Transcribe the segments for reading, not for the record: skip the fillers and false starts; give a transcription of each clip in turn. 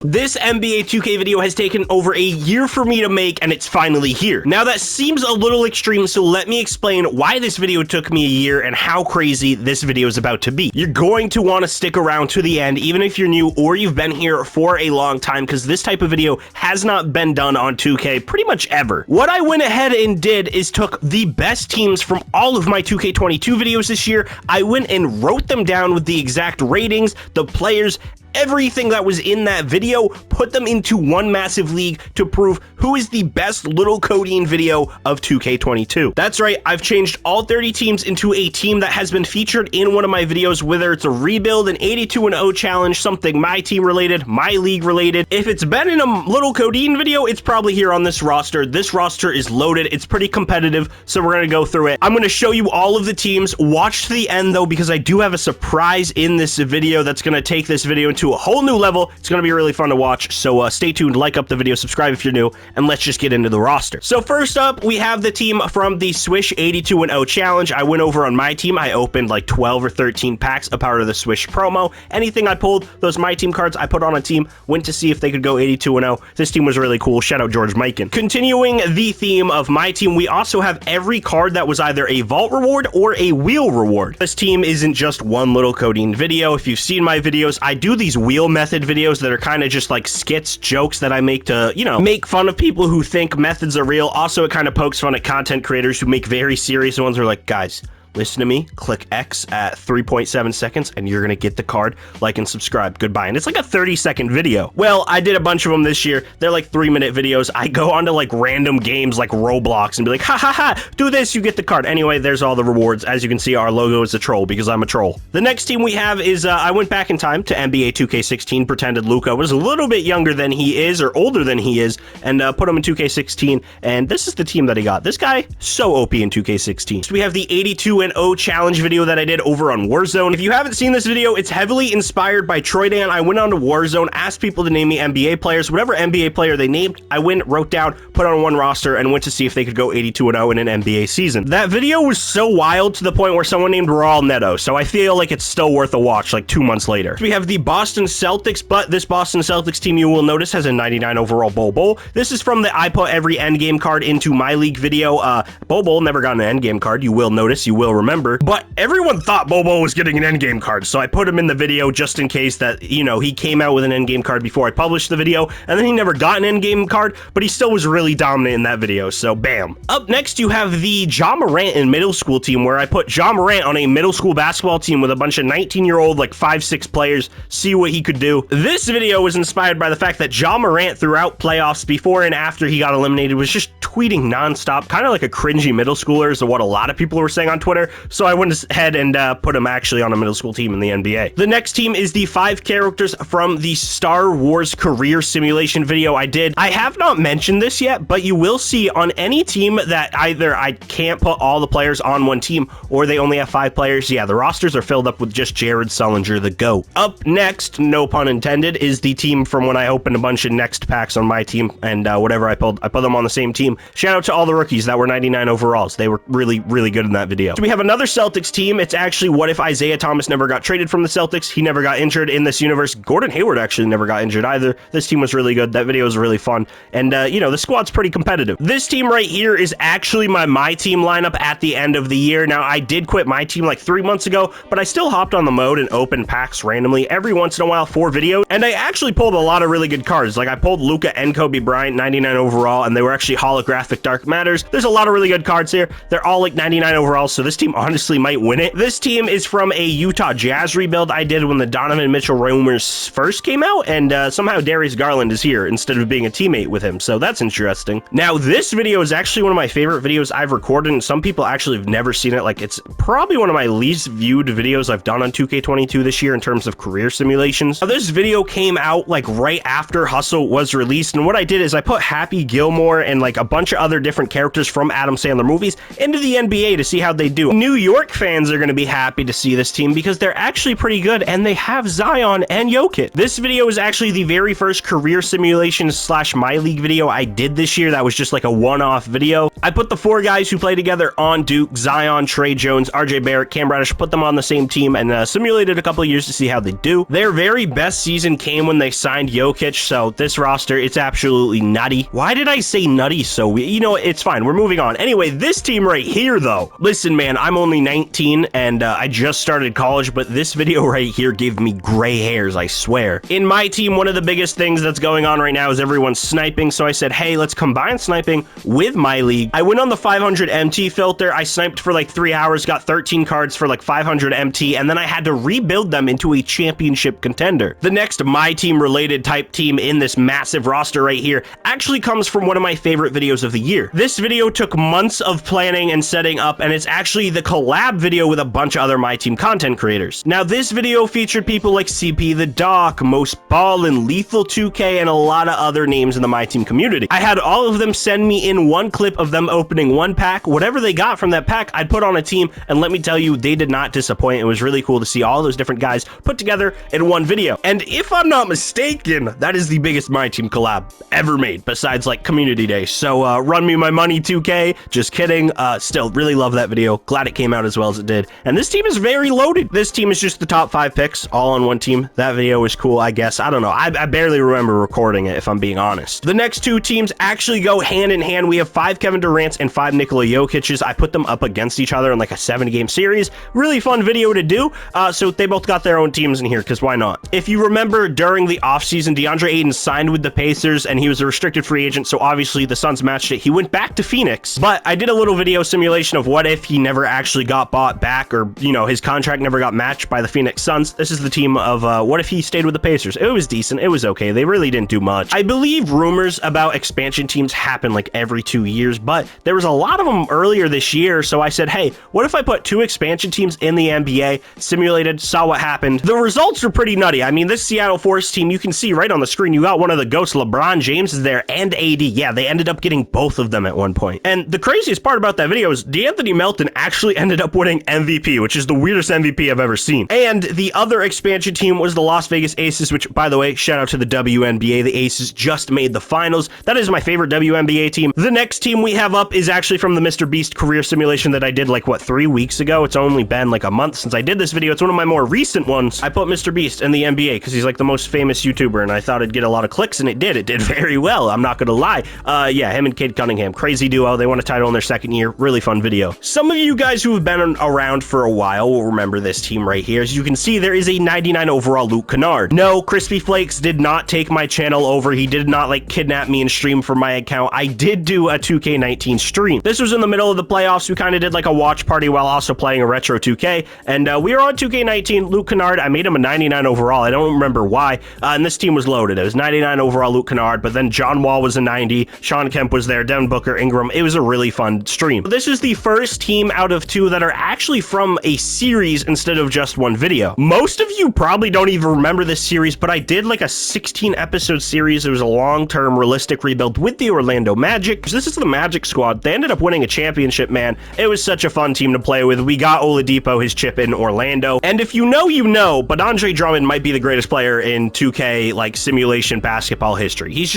This NBA 2K video has taken over a year for me to make, and it's finally here. Now that seems a little extreme, so let me explain why this video took me a year and how crazy this video is about to be. You're going to want to stick around to the end, even if you're new or you've been here for a long time, because this type of video has not been done on 2K pretty much ever. What I went ahead and did is took the best teams from all of my 2K22 videos this year. I went and wrote them down with the exact ratings, the players, everything that was in that video, put them into one massive league to prove who is the best little codeine video of 2K22. That's right, I've changed all 30 teams into a team that has been featured in one of my videos, whether it's a rebuild, an 82-0 challenge, something MyTeam related, MyLeague related. If it's been in a little codeine video, it's probably here on this roster. This roster is loaded, it's pretty competitive, so we're gonna go through it. I'm gonna show you all of the teams. Watch to the end though, because I do have a surprise in this video that's gonna take this video to a whole new level. It's going to be really fun to watch, so stay tuned, like up the video, subscribe if you're new, and let's just get into the roster. So first up, we have the team from the Swish 82-0 challenge. I went over on my team. I opened like 12 or 13 packs, a part of the Swish promo. Anything I pulled, those MyTeam cards I put on a team, went to see if they could go 82-0. This team was really cool. Shout out George Mikan. Continuing the theme of my team, we also have every card that was either a vault reward or a wheel reward. This team isn't just one little codeine video. If you've seen my videos, I do these wheel method videos that are kind of just like skits, jokes that I make to, you know, make fun of people who think methods are real. Also, it kind of pokes fun at content creators who make very serious ones who are like, guys, listen to me, click X at 3.7 seconds and you're gonna get the card, like and subscribe, goodbye. And it's like a 30-second video. Well, I did a bunch of them this year. They're like 3-minute videos. I go onto like random games like Roblox and be like, ha ha ha, do this, you get the card. Anyway, there's all the rewards. As you can see, our logo is a troll because I'm a troll. The next team we have is, I went back in time to NBA 2K16, pretended Luka was a little bit younger than he is or older than he is, and put him in 2K16, and this is the team that he got. This guy, so OP in 2K16. So we have the 82-0 challenge video that I did over on Warzone. If you haven't seen this video, it's heavily inspired by Troydan. I went on to Warzone, asked people to name me NBA players. Whatever NBA player they named, I went, wrote down, put on one roster, and went to see if they could go 82-0 in an NBA season. That video was so wild to the point where someone named Raul Neto, so I feel like it's still worth a watch like 2 months later. So we have the Boston Celtics, but this Boston Celtics team, you will notice, has a 99 overall Bobo. This is from the I put every endgame card into MyLeague video. Bobo never got an endgame card, you will notice, you will remember, but everyone thought Bobo was getting an endgame card, so I put him in the video just in case that, you know, he came out with an endgame card before I published the video, and then he never got an endgame card, but he still was really dominant in that video, so bam. Up next, you have the Ja Morant in middle school team, where I put Ja Morant on a middle school basketball team with a bunch of 19-year-old, like 5'6" players, see what he could do. This video was inspired by the fact that Ja Morant throughout playoffs, before and after he got eliminated, was just tweeting nonstop, kind of like a cringy middle schooler is what a lot of people were saying on Twitter, so I went ahead and put him actually on a middle school team in the NBA. The next team is the 5 characters from the Star Wars career simulation video I did. I have not mentioned this yet, but you will see on any team that either I can't put all the players on one team or they only have 5 players, yeah, the rosters are filled up with just Jared Sullinger, the GOAT. Up next, no pun intended, is the team from when I opened a bunch of next packs on my team, and whatever I put them on the same team. Shout out to all the rookies that were 99 overalls. They were really, really good in that video. So we have another Celtics team. It's actually what if Isaiah Thomas never got traded from the Celtics. He never got injured in this universe. Gordon Hayward actually never got injured either. This team was really good. That video was really fun. And, you know, the squad's pretty competitive. This team right here is actually my team lineup at the end of the year. Now, I did quit my team like 3 months ago, but I still hopped on the mode and opened packs randomly every once in a while for videos. And I actually pulled a lot of really good cards. Like I pulled Luka and Kobe Bryant, 99 overall, and they were actually holographic Dark Matters. There's a lot of really good cards here. They're all like 99 overall, so this team honestly might win it. This team is from a Utah Jazz rebuild I did when the Donovan Mitchell rumors first came out, and somehow Darius Garland is here instead of being a teammate with him, so that's interesting. Now, this video is actually one of my favorite videos I've recorded, and some people actually have never seen it. Like, it's probably one of my least viewed videos I've done on 2K22 this year in terms of career simulations. Now, this video came out like right after Hustle was released, and what I did is I put Happy Gilmore and like a bunch of other different characters from Adam Sandler movies into the NBA to see how they do. you New York fans are going to be happy to see this team because they're actually pretty good and they have Zion and Jokic. This video is actually the very first career simulation slash MyLeague video I did this year. That was just like a one-off video. I put the 4 guys who play together on Duke: Zion, Trey Jones, RJ Barrett, Cam Reddish, put them on the same team and simulated a couple of years to see how they do. Their very best season came when they signed Jokic, so this roster, it's absolutely nutty. Why did I say nutty? So, you know, it's fine. We're moving on. Anyway, this team right here, though. Listen, man, I'm only 19 and I just started college, but this video right here gave me gray hairs, I swear. In my team, one of the biggest things that's going on right now is everyone's sniping, so I said, hey, let's combine sniping with MyLeague. I went on the 500 MT filter. I sniped for like 3 hours, got 13 cards for like 500 MT, and then I had to rebuild them into a championship contender. The next MyTeam related type team in this massive roster right here actually comes from one of my favorite videos of the year. This video took months of planning and setting up, and it's actually the collab video with a bunch of other MyTeam content creators. Now, this video featured people like CP the Doc, MosBallin, Lethal 2K, and a lot of other names in the MyTeam community. I had all of them send me in one clip of them opening one pack. Whatever they got from that pack, I'd put on a team, and let me tell you, they did not disappoint. It was really cool to see all those different guys put together in one video. And if I'm not mistaken, that is the biggest MyTeam collab ever made, besides like Community Day. So run me my money, 2K. Just kidding. Still, really love that video. Glad it came out as well as it did. And this team is very loaded. This team is just the top 5 picks, all on one team. That video was cool, I guess. I don't know. I barely remember recording it, if I'm being honest. The next 2 teams actually go hand in hand. We have 5 Kevin Durant's and 5 Nikola Jokic's. I put them up against each other in like a 7-game series. Really fun video to do. So they both got their own teams in here, because why not? If you remember, during the offseason, DeAndre Ayton signed with the Pacers, and he was a restricted free agent, so obviously the Suns matched it. He went back to Phoenix, but I did a little video simulation of what if he never actually got bought back, or, you know, his contract never got matched by the Phoenix Suns. This is the team of what if he stayed with the Pacers. It was decent. It was okay. They really didn't do much. I believe rumors about expansion teams happen like every 2 years, but there was a lot of them earlier this year, so I said, hey, what if I put 2 expansion teams in the NBA, simulated, saw what happened. The results are pretty nutty. I mean, this Seattle Force team, you can see right on the screen, you got one of the GOATs, LeBron James is there, and AD. Yeah, they ended up getting both of them at one point. And the craziest part about that video is DeAnthony Melton actually ended up winning MVP, which is the weirdest MVP I've ever seen. And the other expansion team was the Las Vegas Aces, which, by the way, shout out to the WNBA. The Aces just made the finals. That is my favorite WNBA team. The next team we have up is actually from the MrBeast career simulation that I did like, what, 3 weeks ago? It's only been like a month since I did this video. It's one of my more recent ones. I put MrBeast in the NBA because he's like the most famous YouTuber, and I thought it'd get a lot of clicks, and it did. It did very well. I'm not gonna lie. Yeah, him and Cade Cunningham, crazy duo. They won a title in their 2nd year. Really fun video. Some of you guys who have been around for a while will remember this team right here. As you can see, there is a 99 overall Luke Kennard. No, Crispy Flakes did not take my channel over. He did not like kidnap me and stream from my account. I did do a 2K19 stream. This was in the middle of the playoffs. We kind of did like a watch party while also playing a retro 2K, and we were on 2K19. Luke Kennard, I made him a 99 overall. I don't remember why. And this team was loaded. It was 99 overall Luke Kennard, but then John Wall was a 90. Sean Kemp was there. Devin Booker, Ingram. It was a really fun stream. This is the first team out of 2 that are actually from a series instead of just one video. Most of you probably don't even remember this series, but I did like a 16 episode series. It was a long-term realistic rebuild with the Orlando Magic. This is the Magic squad. They ended up winning a championship, man. It was such a fun team to play with. We got Oladipo his chip in Orlando. And if you know, you know, but Andre Drummond might be the greatest player in 2K like simulation basketball history. He's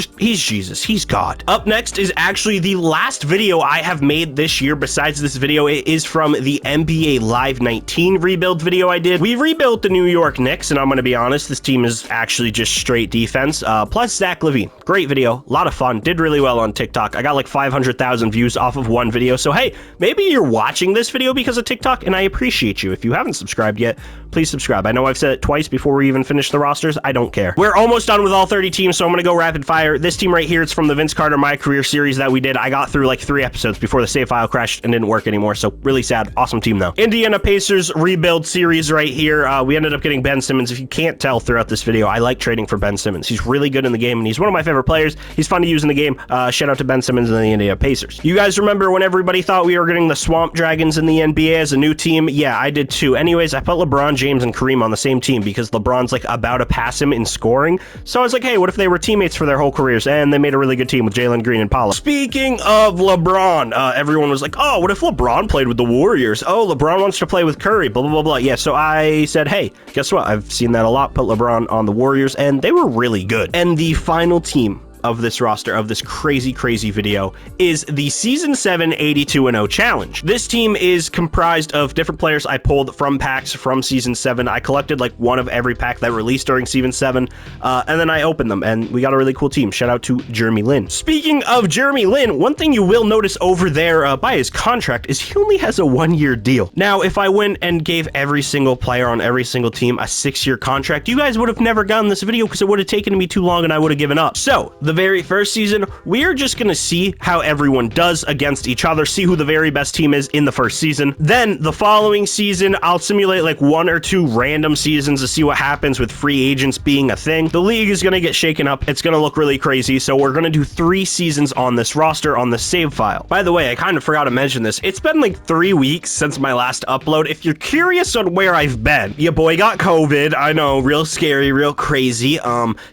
Jesus. He's God. Up next is actually the last video I have made this year. Besides this video, it is from the NBA Live 19 rebuild video I did. We rebuilt the New York Knicks, and I'm going to be honest, this team is actually just straight defense. Plus Zach LaVine. Great video. A lot of fun. Did really well on TikTok. I got like 500,000 views off of one video. So hey, maybe you're watching this video because of TikTok, and I appreciate you. If you haven't subscribed yet, please subscribe. I know I've said it twice before we even finish the rosters. I don't care. We're almost done with all 30 teams, so I'm going to go rapid fire. This team right here, it's from the Vince Carter My Career series that we did. I got through like 3 episodes before the save file crashed and didn't work anymore, so really sad. Awesome team though. Indiana Pacers rebuild series right here. We ended up getting Ben Simmons. If you can't tell throughout this video, I like trading for Ben Simmons. He's really good in the game, and he's one of my favorite players. He's fun to use in the game. Shout out to Ben Simmons and the Indiana Pacers. You guys remember when everybody thought we were getting the Swamp Dragons in the NBA as a new team? Yeah, I did too. Anyways, I put LeBron James and Kareem on the same team because LeBron's like about to pass him in scoring. So I was like, hey, what if they were teammates for their whole careers? And they made a really good team with Jalen Green and Paolo. Speaking of LeBron, everyone was like, oh, what if LeBron played with with the Warriors. Oh, LeBron wants to play with Curry, blah, blah, blah, blah. Yeah, so I said, hey, guess what? I've seen that a lot. Put LeBron on the Warriors, and they were really good. And the final team of this roster, of this crazy video, is the Season 7 82-0 Challenge. This team is comprised of different players I pulled from packs from Season 7. I collected like one of every pack that released during Season 7, and then I opened them, and we got a really cool team. Shout out to Jeremy Lin. Speaking of Jeremy Lin, one thing you will notice over there by his contract is he only has a 1-year deal. Now, if I went and gave every single player on every single team a 6-year contract, you guys would have never gotten this video because it would have taken me too long and I would have given up. So, the very first season, we are just gonna see how everyone does against each other, see who the very best team is in the first season. Then the following season, I'll simulate like 1 or 2 random seasons to see what happens with free agents being a thing. The league is gonna get shaken up. It's gonna look really crazy. So we're gonna do 3 seasons on this roster on the save file. By the way, I kind of forgot to mention this. It's been like 3 weeks since my last upload. If you're curious on where I've been, your boy got COVID. I know, real scary, real crazy.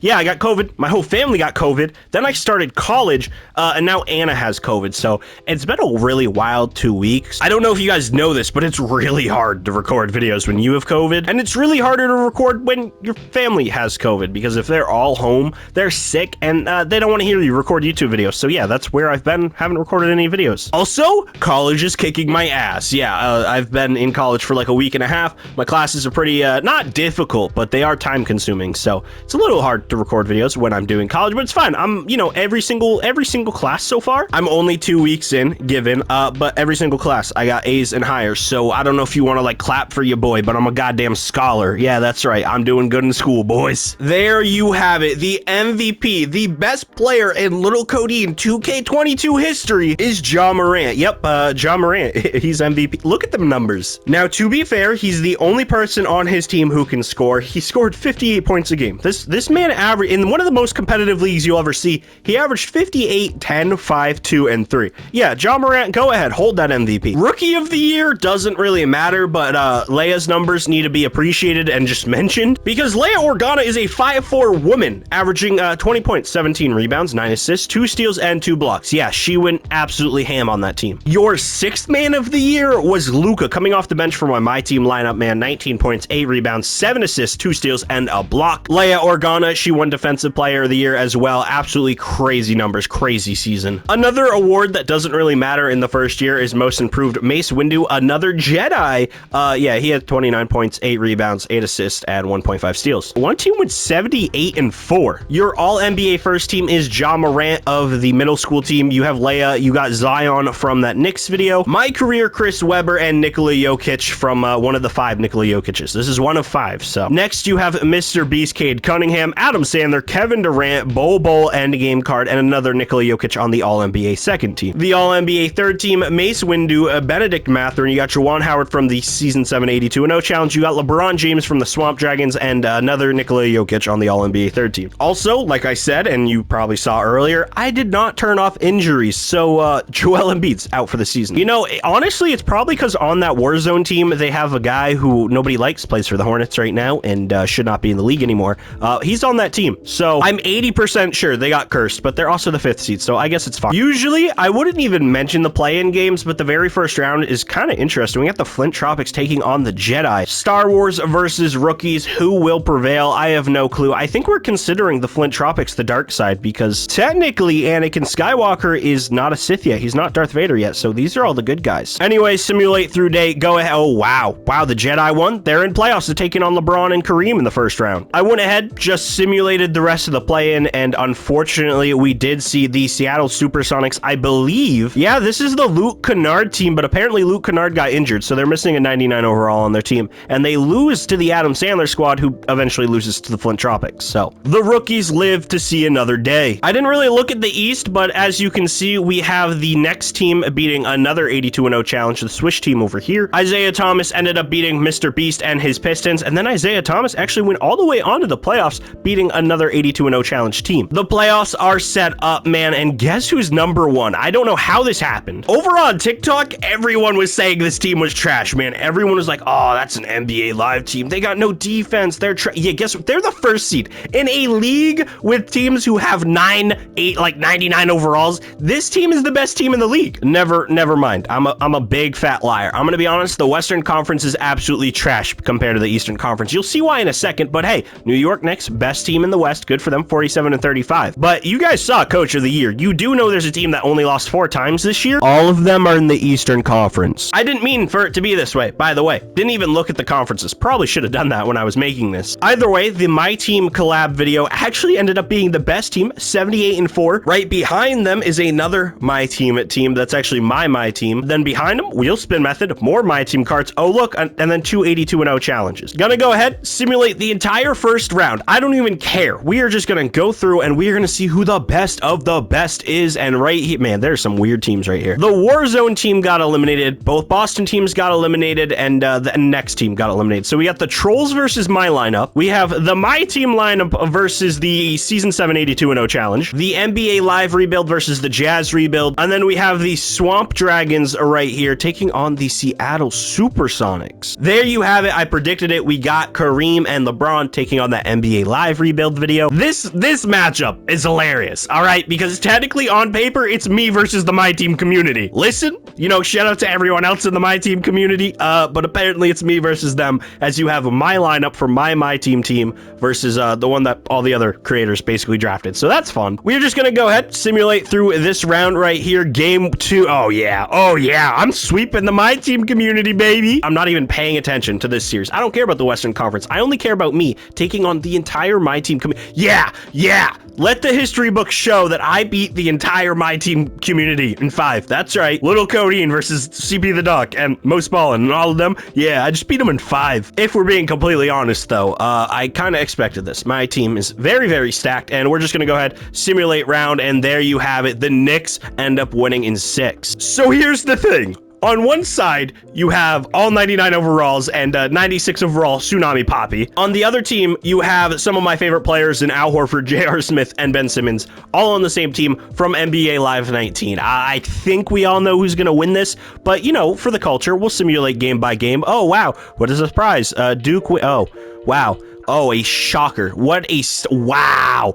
Yeah, I got COVID. My whole family got COVID. Then I started college, and now Anna has COVID, so it's been a really wild 2 weeks. I don't know if you guys know this, but it's really hard to record videos when you have COVID, and it's really harder to record when your family has COVID, because if they're all home, they're sick, and they don't want to hear you record YouTube videos. So yeah, that's where I've been, haven't recorded any videos. Also, college is kicking my ass. Yeah, I've been in college for like a week and a half. My classes are pretty, not difficult, but they are time consuming, so it's a little hard to record videos when I'm doing college, but it's fine. I'm, you know, every single class so far. I'm only 2 weeks in, given, but every single class I got A's and higher. So I don't know if you want to like clap for your boy, but I'm a goddamn scholar. Yeah, that's right. I'm doing good in school, boys. There you have it. The MVP, the best player in Little Codeine 2K22 history is Ja Morant. Yep, Ja Morant. He's MVP. Look at them numbers. Now, to be fair, he's the only person on his team who can score. He scored 58 points a game. This man averaged in one of the most competitive leagues you'll ever see. He averaged 58, 10, 5, 2, and 3. Yeah, Ja Morant, go ahead, hold that MVP. Rookie of the Year doesn't really matter, but Leia's numbers need to be appreciated and just mentioned, because Leia Organa is a 5'4" woman, averaging 20 points, 17 rebounds, 9 assists, 2 steals, and 2 blocks. Yeah, she went absolutely ham on that team. Your 6th man of the year was Luka, coming off the bench for my team lineup, man. 19 points, 8 rebounds, 7 assists, 2 steals, and a block. Leia Organa, she won Defensive Player of the Year as well. Absolutely crazy numbers, crazy season. Another award that doesn't really matter in the first year is Most Improved. Mace Windu, another Jedi. Yeah, he had 29 points, 8 rebounds, 8 assists, and 1.5 steals. One team with 78-4. Your All-NBA first team is Ja Morant of the middle school team. You have Leia, you got Zion from that Knicks video. My career, Chris Webber, and Nikola Jokic from one of the 5 Nikola Jokic's. This is one of 5, so. Next, you have MrBeast, Cade Cunningham, Adam Sandler, Kevin Durant, Bol Endgame card, and another Nikola Jokic on the All-NBA second team. The All-NBA third team, Mace Windu, Benedict Mathurin. You got Juwan Howard from the Season 7 82-0 Challenge. You got LeBron James from the Swamp Dragons, and another Nikola Jokic on the All-NBA third team. Also, like I said, and you probably saw earlier, I did not turn off injuries, so Joel Embiid's out for the season. You know, honestly, it's probably because on that Warzone team, they have a guy who nobody likes, plays for the Hornets right now, and should not be in the league anymore. He's on that team, so I'm 80% sure they got cursed, but they're also the 5th seed, so I guess it's fine. Usually, I wouldn't even mention the play-in games, but the very first round is kind of interesting. We got the Flint Tropics taking on the Jedi. Star Wars versus rookies. Who will prevail? I have no clue. I think we're considering the Flint Tropics the dark side, because technically Anakin Skywalker is not a Sith yet. He's not Darth Vader yet, so these are all the good guys. Anyway, simulate through date. Go ahead. Oh, wow. Wow, the Jedi won. They're in playoffs. They're taking on LeBron and Kareem in the first round. I went ahead, just simulated the rest of the play-in, and unfortunately, we did see the Seattle Supersonics, I believe. Yeah, this is the Luke Kennard team, but apparently Luke Kennard got injured, so they're missing a 99 overall on their team, and they lose to the Adam Sandler squad, who eventually loses to the Flint Tropics. So the rookies live to see another day. I didn't really look at the East, but as you can see, we have the next team beating another 82-0 challenge, the Swish team over here. Isaiah Thomas ended up beating MrBeast and his Pistons, and then Isaiah Thomas actually went all the way onto the playoffs, beating another 82-0 challenge team. The playoffs are set up, man, and guess who's number one? I don't know how this happened. Over on TikTok, everyone was saying this team was trash, man. Everyone was like, oh, that's an NBA Live team. They got no defense. Yeah, guess what? They're the first seed in a league with teams who have 99 overalls. This team is the best team in the league. Never mind. I'm a big fat liar. I'm gonna be honest. The Western Conference is absolutely trash compared to the Eastern Conference. You'll see why in a second. But hey, New York Knicks, best team in the West. Good for them, 47-35. But you guys saw Coach of the Year. You do know there's a team that only lost 4 times this year. All of them are in the Eastern Conference. I didn't mean for it to be this way, by the way. Didn't even look at the conferences. Probably should have done that when I was making this. Either way, the MyTeam collab video actually ended up being the best team, 78-4. Right behind them is another MyTeam team that's actually my team. Then behind them, wheel spin method, more MyTeam cards. Oh, look, and then 2 82-0 challenges. Gonna go ahead, simulate the entire first round. I don't even care. We are just gonna go through and we are gonna see who the best of the best is. And right here, man, there's some weird teams right here. The Warzone team got eliminated. Both Boston teams got eliminated, and the next team got eliminated. So we got the Trolls versus my lineup. We have the MyTeam lineup versus the Season 7 82-0 challenge. The NBA Live rebuild versus the Jazz rebuild. And then we have the Swamp Dragons right here taking on the Seattle Supersonics. There you have it. I predicted it. We got Kareem and LeBron taking on that NBA Live rebuild video. This matchup is hilarious, all right? Because technically on paper, it's me versus the MyTeam community. Listen, you know, shout out to everyone else in the MyTeam community, but apparently it's me versus them, as you have my lineup for my MyTeam team versus the one that all the other creators basically drafted. So that's fun. We're just gonna go ahead, simulate through this round right here, game 2. Oh yeah, I'm sweeping the MyTeam community, baby. I'm not even paying attention to this series. I don't care about the Western Conference. I only care about me taking on the entire MyTeam community. Yeah. Let the history book show that I beat the entire MyTeam community in 5. That's right. Little Codeine versus CP the Duck and MosBallin and all of them. Yeah, I just beat them in 5. If we're being completely honest, though, I kind of expected this. My team is very, very stacked, and we're just going to go ahead, simulate round, and there you have it. The Knicks end up winning in 6. So here's the thing. On one side, you have all 99 overalls and 96 overall Tsunami Poppy. On the other team, you have some of my favorite players in Al Horford, J.R. Smith, and Ben Simmons, all on the same team from NBA Live 19. I think we all know who's going to win this, but, you know, for the culture, we'll simulate game by game. Oh, wow. What is the surprise? Duke, oh, wow. Oh, a shocker. What a... Wow.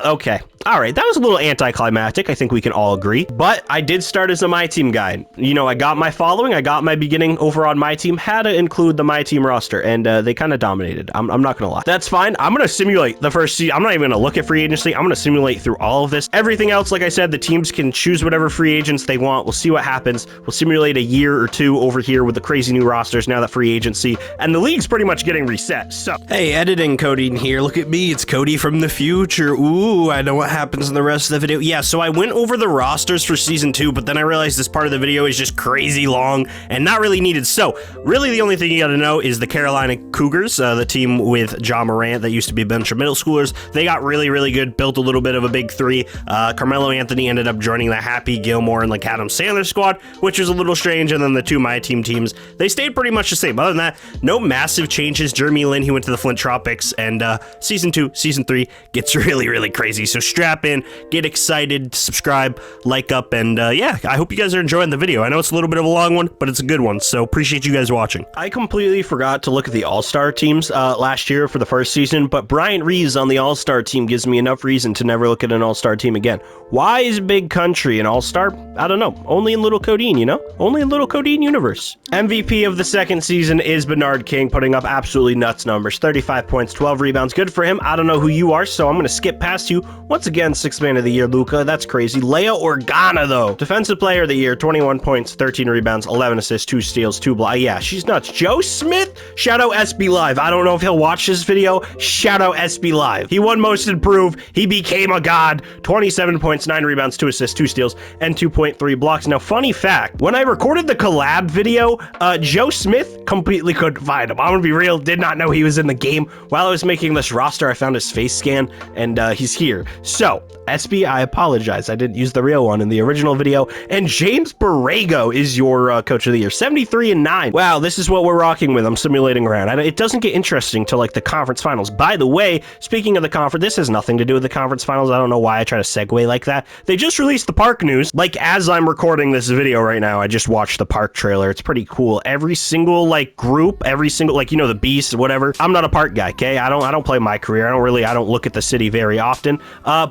Okay. All right, that was a little anticlimactic. I think we can all agree. But I did start as a MyTeam guy. You know, I got my following. I got my beginning over on MyTeam. Had to include the MyTeam roster, and they kind of dominated. I'm not going to lie. That's fine. I'm going to simulate the first season. I'm not even going to look at free agency. I'm going to simulate through all of this. Everything else, like I said, the teams can choose whatever free agents they want. We'll see what happens. We'll simulate a year or two over here with the crazy new rosters now that free agency. And the league's pretty much getting reset, so... Hey, editing Cody here. Look at me. It's Cody from the future. Ooh, I know what happens in the rest of the video. Yeah, so I went over the rosters for season 2, but then I realized this part of the video is just crazy long and not really needed. So really the only thing you gotta know is the Carolina Cougars, the team with Ja Morant that used to be a bunch of middle schoolers. They got really, really good, built a little bit of a big 3. Carmelo Anthony ended up joining the Happy Gilmore and like Adam Sandler squad, which was a little strange. And then the 2 MyTeam teams, they stayed pretty much the same. Other than that, no massive changes. Jeremy Lin, he went to the Flint Tropics, and season 2, season 3 gets really, really crazy. So strap in, get excited, subscribe, like up, and yeah, I hope you guys are enjoying the video. I know it's a little bit of a long one, but it's a good one, so appreciate you guys watching. I completely forgot to look at the All-Star teams last year for the first season, but Bryant Reeves on the All-Star team gives me enough reason to never look at an All-Star team again. Why is Big Country an All-Star? I don't know. Only in Little Codeine, you know? Only in Little Codeine universe. MVP of the second season is Bernard King, putting up absolutely nuts numbers. 35 points, 12 rebounds. Good for him. I don't know who you are, so I'm going to skip past you. Once again, 6th man of the year, Luka. That's crazy. Leia Organa, though. Defensive player of the year, 21 points, 13 rebounds, 11 assists, 2 steals, 2 blocks. Yeah, she's nuts. Joe Smith? Shout out SB Live. I don't know if he'll watch this video. Shout out SB Live. He won most improved. He became a god. 27 points, 9 rebounds, 2 assists, 2 steals, and 2.3 blocks. Now, funny fact, when I recorded the collab video, Joe Smith completely couldn't find him. I'm gonna be real, did not know he was in the game. While I was making this roster, I found his face scan, and he's here. So So, SB, I apologize. I didn't use the real one in the original video. And James Borrego is your coach of the year. 73-9. Wow, this is what we're rocking with. I'm simulating around. It doesn't get interesting till like the conference finals. By the way, speaking of the conference, this has nothing to do with the conference finals. I don't know why I try to segue like that. They just released the park news. Like, as I'm recording this video right now, I just watched the park trailer. It's pretty cool. Every single like group, every single, like, you know, the Beast, whatever. I'm not a park guy, okay? I don't play my career. I don't look at the city very often.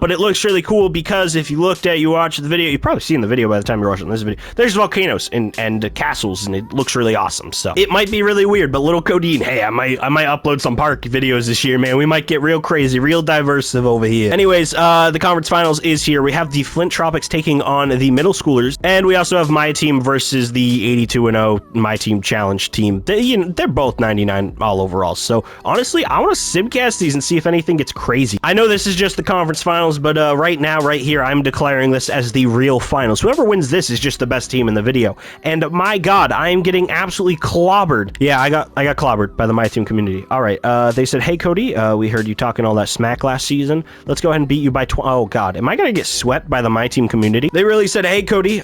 But it looks really cool because if you watched the video, you've probably seen the video by the time you're watching this video. There's volcanoes and castles, and it looks really awesome. So it might be really weird, but little Codeine, hey, I might upload some park videos this year, man. We might get real crazy, real diversive over here. Anyways, the conference finals is here. We have the Flint Tropics taking on the middle schoolers, and we also have MyTeam versus the 82-0 MyTeam Challenge team. They're both 99 all overall. So honestly, I want to simcast these and see if anything gets crazy. I know this is just the conference finals, but right now, right here, I'm declaring this as the real finals. Whoever wins this is just the best team in the video. And my God, I am getting absolutely clobbered. Yeah, I got clobbered by the MyTeam community. All right, they said, hey Cody, we heard you talking all that smack last season. Let's go ahead and beat you by oh God, am I gonna get swept by the MyTeam community? They really said, hey Cody,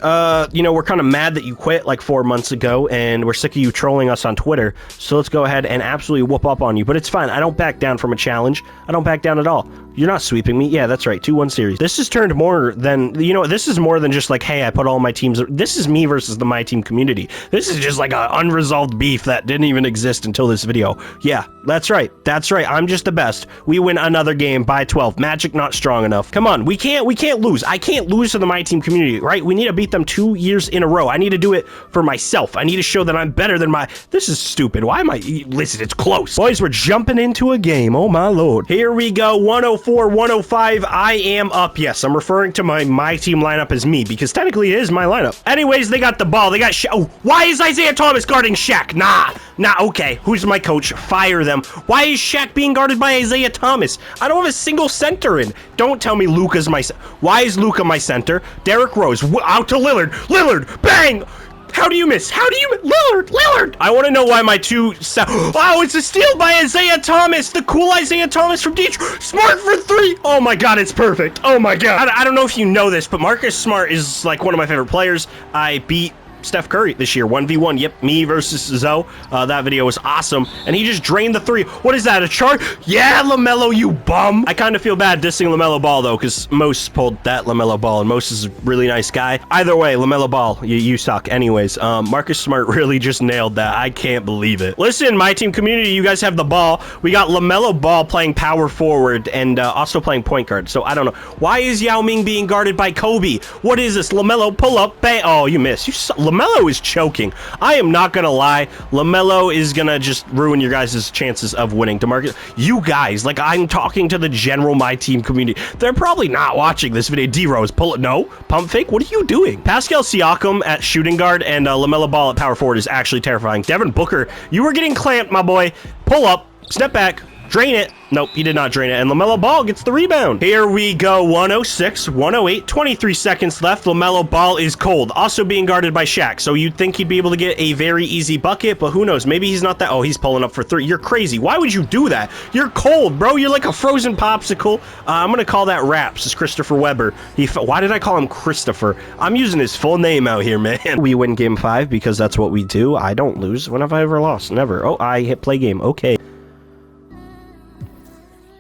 you know, we're kind of mad that you quit like 4 months ago, and we're sick of you trolling us on Twitter. So let's go ahead and absolutely whoop up on you. But it's fine. I don't back down from a challenge. I don't back down at all. You're not sweeping me. Yeah, that's right. 2-1 series. This has turned more than, you know, this is more than just like, hey, I put all my teams. This is me versus the MyTeam community. This is just like an unresolved beef that didn't even exist until this video. Yeah, that's right. That's right. I'm just the best. We win another game by 12. Magic not strong enough. Come on. We can't lose. I can't lose to the MyTeam community, right? We need to beat them 2 years in a row. I need to do it for myself. I need to show that I'm better than this is stupid. Why am I, listen, it's close. Boys, we're jumping into a game. Oh my Lord. Here we go. 104, 105. I am up. Yes, I'm referring to my MyTeam lineup as me because technically it is my lineup. Anyways, they got the ball. They got oh, why is Isaiah Thomas guarding Shaq? Nah, okay. Who's my coach? Fire them. Why is Shaq being guarded by Isaiah Thomas? I don't have a single center in. Don't tell me Luka's my why is Luka my center? Derrick Rose out to Lillard. Lillard, bang! How do you miss? How do you Lillard? I want to know why my oh, it's a steal by Isaiah Thomas, the cool Isaiah Thomas from Detroit. Smart for 3. Oh my God, it's perfect. Oh my God. I don't know if you know this, but Marcus Smart is like one of my favorite players. I beat Steph Curry this year, 1v1. Yep, me versus Zoe. That video was awesome, and he just drained the 3. What is that, a chart? Yeah, LaMelo, you bum. I kind of feel bad dissing LaMelo Ball, though, because Mos pulled that LaMelo Ball, and Mos is a really nice guy. Either way, LaMelo Ball, you suck. Anyways, Marcus Smart really just nailed that. I can't believe it. Listen, MyTeam community, you guys have the ball. We got LaMelo Ball playing power forward and also playing point guard, so I don't know. Why is Yao Ming being guarded by Kobe? What is this? LaMelo, pull up, bang. Oh, you missed. You suck. LaMelo is choking. I am not gonna lie. LaMelo is gonna just ruin your guys' chances of winning. DeMarcus, you guys, like, I'm talking to the general MyTeam community. They're probably not watching this video. D-Rose, pull it. No, pump fake. What are you doing? Pascal Siakam at shooting guard and LaMelo Ball at power forward is actually terrifying. Devin Booker, you were getting clamped, my boy. Pull up, step back, drain it. Nope, he did not drain it, and LaMelo Ball gets the rebound. Here we go, 106, 108, 23 seconds left. LaMelo Ball is cold, also being guarded by Shaq, so you'd think he'd be able to get a very easy bucket, but who knows, maybe he's not that. Oh, he's pulling up for 3. You're crazy. Why would you do that? You're cold, bro. You're like a frozen popsicle. I'm gonna call that Raps. It's Christopher Webber. Why did I call him Christopher? I'm using his full name out here, man. We win game 5 because that's what we do. I don't lose. When have I ever lost? Never. Oh, I hit play game. Okay.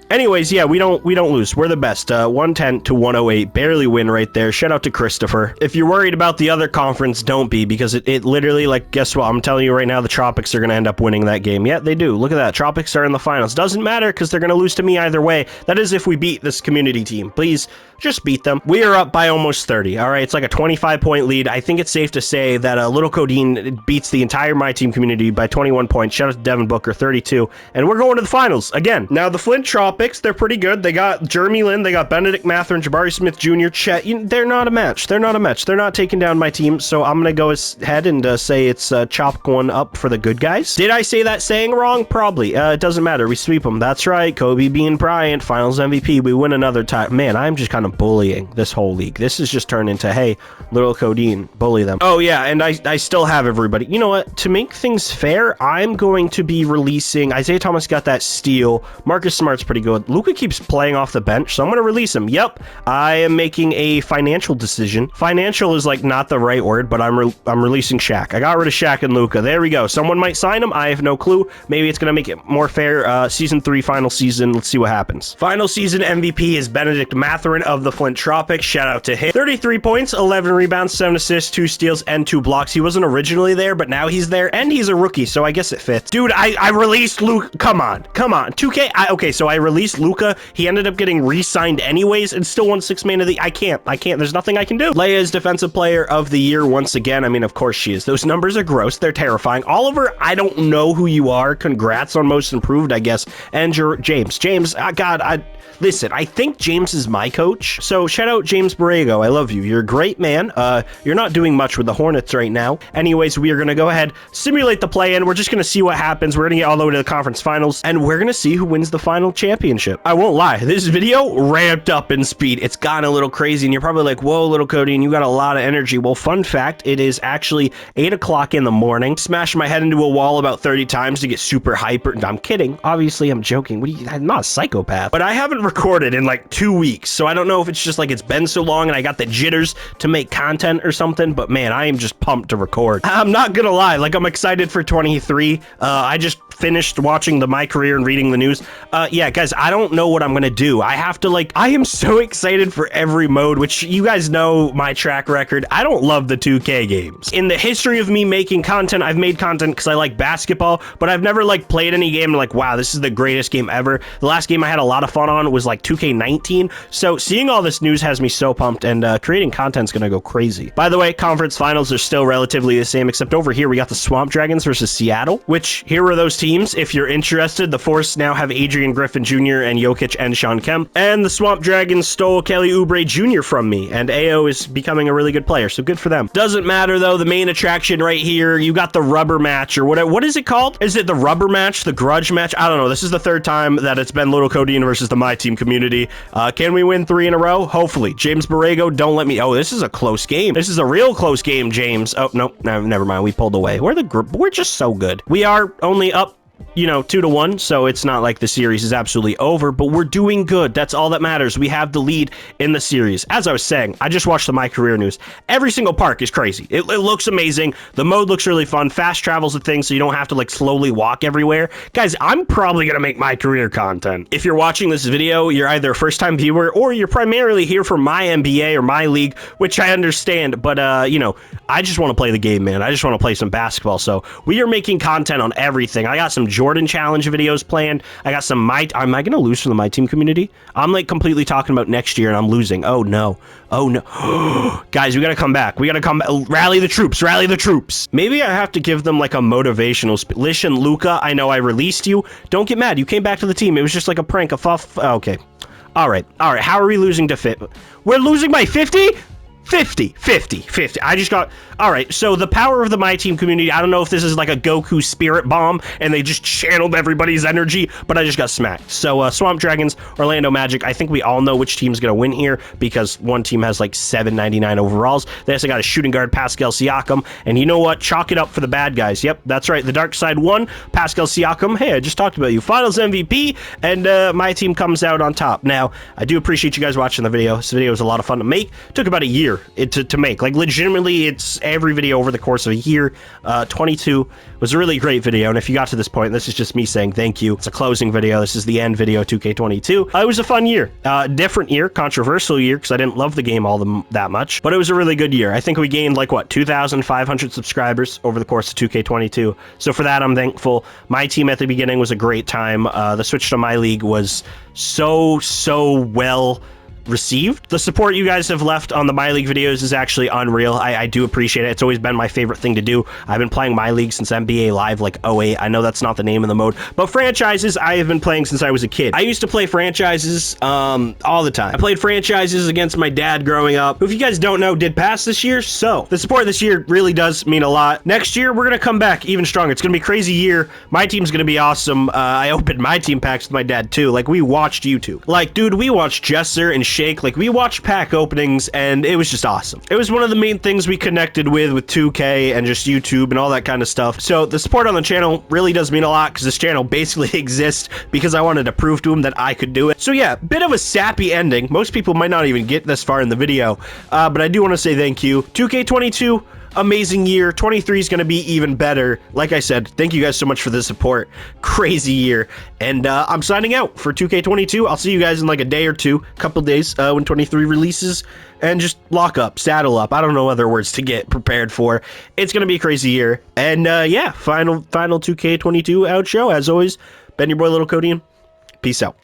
Anyways, yeah, we don't lose. We're the best. 110 to 108, barely win right there. Shout out to Christopher. If you're worried about the other conference, don't be, because it literally, like, guess what? I'm telling you right now, the Tropics are going to end up winning that game. Yeah, they do. Look at that. Tropics are in the finals. Doesn't matter, because they're going to lose to me either way. That is if we beat this community team. Please, just beat them. We are up by almost 30. All right, it's like a 25-point lead. I think it's safe to say that Little Codeine beats the entire MyTeam community by 21 points. Shout out to Devin Booker, 32. And we're going to the finals again. Now, the Flint Tropics, they're pretty good. They got Jeremy Lin, they got Benedict Mathurin, Jabari Smith Jr., Chet. They're not a match. They're not a match. They're not taking down my team, so I'm going to go ahead and say it's chop one up for the good guys. Did I say that saying wrong? Probably. It doesn't matter. We sweep them. That's right. Kobe Bean Bryant, finals MVP. We win another time. Man, I'm just kind of bullying this whole league. This has just turned into, hey, Little Codeine, bully them. Oh, yeah, and I still have everybody. You know what? To make things fair, I'm going to be releasing... Isaiah Thomas got that steal. Marcus Smart's pretty good. go. Luka keeps playing off the bench, so I'm going to release him. Yep, I am making a financial decision. Financial is like not the right word, but I'm releasing Shaq. I got rid of Shaq and Luka. There we go. Someone might sign him. I have no clue. Maybe it's going to make it more fair. Season 3, final season. Let's see what happens. Final season MVP is Benedict Mathurin of the Flint Tropics. Shout out to him. 33 points, 11 rebounds, 7 assists, 2 steals, and 2 blocks. He wasn't originally there, but now he's there, and he's a rookie, so I guess it fits. Dude, I released Luka. Come on. 2K. Okay, so I released Luka. He ended up getting re-signed anyways and still won 6 man of the... I can't. There's nothing I can do. Leia is Defensive Player of the Year once again. I mean, of course she is. Those numbers are gross. They're terrifying. Oliver, I don't know who you are. Congrats on Most Improved, I guess. And James. God, listen, I think James is my coach. So shout out James Borrego. I love you. You're a great man. You're not doing much with the Hornets right now. Anyways, we are going to go ahead, simulate the play-in. We're just going to see what happens. We're going to get all the way to the conference finals, and we're going to see who wins the final championship. I won't lie. This video ramped up in speed. It's gotten a little crazy, and you're probably like, whoa, little Cody, and you got a lot of energy. Well, fun fact, it is actually 8 o'clock in the morning. Smashed my head into a wall about 30 times to get super hyper. I'm kidding. Obviously, I'm joking. I'm not a psychopath, but I haven't recorded in like 2 weeks, so I don't know if it's just like it's been so long and I got the jitters to make content or something, but man, I am just pumped to record. I'm not gonna lie, like I'm excited for 23. I just finished watching the My Career and reading the news. Yeah, guys, I don't know what I'm gonna do. I am so excited for every mode, which you guys know my track record. I don't love the 2K games. In the history of me making content, I've made content because I like basketball, but I've never like played any game and like, wow, this is the greatest game ever. The last game I had a lot of fun on was like 2K19. So seeing all this news has me so pumped, and creating content's gonna go crazy. By the way, conference finals are still relatively the same, except over here we got the Swamp Dragons versus Seattle, which here are those teams. If you're interested, the Force now have Adrian Griffin Jr. and Jokic and Sean Kemp, and the Swamp Dragons stole Kelly Oubre Jr. from me, and AO is becoming a really good player, so good for them. Doesn't matter though, the main attraction right here, you got the rubber match, or whatever. What is it called? Is it the rubber match, the grudge match? I don't know. This is the 3rd time that it's been Little Codine versus the MyTeam community. Can we win 3 in a row? Hopefully. James Borrego, don't let me... Oh, this is a close game. This is a real close game, James. Oh, no, never mind. We pulled away. We're just so good. We are only up, 2-1, so it's not like the series is absolutely over, but we're doing good. That's all that matters. We have the lead in the series. As I was saying, I just watched the My Career news. Every single park is crazy. It looks amazing. The mode looks really fun. Fast travel's a thing, so you don't have to like slowly walk everywhere. Guys, I'm probably gonna make My Career content. If you're watching this video, you're either a first-time viewer or you're primarily here for my NBA or MyLeague, which I understand, but I just want to play the game, man. I just want to play some basketball, so we are making content on everything. I got some Jordan Challenge videos planned. I got some am I gonna lose from the MyTeam community? I'm like completely talking about next year and I'm losing. Oh no. Guys, we gotta come back. We gotta come back. Rally the troops. Rally the troops. Maybe I have to give them like a motivational Listen, Luka, I know I released you. Don't get mad. You came back to the team. It was just like a prank, a fuff. Okay. All right. How are we losing to fit? We're losing by 50? 50. I just got... All right, so the power of the MyTeam community, I don't know if this is like a Goku spirit bomb and they just channeled everybody's energy, but I just got smacked. So Swamp Dragons, Orlando Magic, I think we all know which team's going to win here because one team has like 799 overalls. They also got a shooting guard, Pascal Siakam, and you know what? Chalk it up for the bad guys. Yep, that's right. The dark side won. Pascal Siakam, hey, I just talked about you. Finals MVP, and my team comes out on top. Now, I do appreciate you guys watching the video. This video was a lot of fun to make. It took about a year to make. Like, legitimately, it's every video over the course of a year. 22 was a really great video, and if you got to this point, this is just me saying thank you. It's a closing video. This is the end video, 2K22. It was a fun year. Different year, controversial year, because I didn't love the game that much, but it was a really good year. I think we gained, like, what, 2,500 subscribers over the course of 2K22, so for that, I'm thankful. My team at the beginning was a great time. The switch to MyLeague was so well received. The support you guys have left on the MyLeague videos is actually unreal. I do appreciate it. It's always been my favorite thing to do. I've been playing MyLeague since NBA Live like 08. I know that's not the name of the mode, but franchises I have been playing since I was a kid. I used to play franchises all the time. I played franchises against my dad growing up, who, if you guys don't know, did pass this year, so the support this year really does mean a lot. Next year, we're gonna come back even stronger. It's gonna be a crazy year. My team's gonna be awesome. I opened my team packs with my dad too. Like, we watched YouTube. Like, dude, we watched Jesser and shake. Like, we watched pack openings, and it was just awesome. It was one of the main things we connected with 2K and just YouTube and all that kind of stuff. So the support on the channel really does mean a lot, because this channel basically exists because I wanted to prove to him that I could do it. So yeah, bit of a sappy ending. Most people might not even get this far in the video, but I do want to say thank you. 2K22, amazing year. 23 is going to be even better. Like I said, thank you guys so much for the support. Crazy year. And I'm signing out for 2K22. I'll see you guys in like a day or two, couple days when 23 releases. And just lock up, saddle up. I don't know other words to get prepared for. It's going to be a crazy year. And yeah, final 2K22 out show. As always, been your boy Little Cody. Peace out.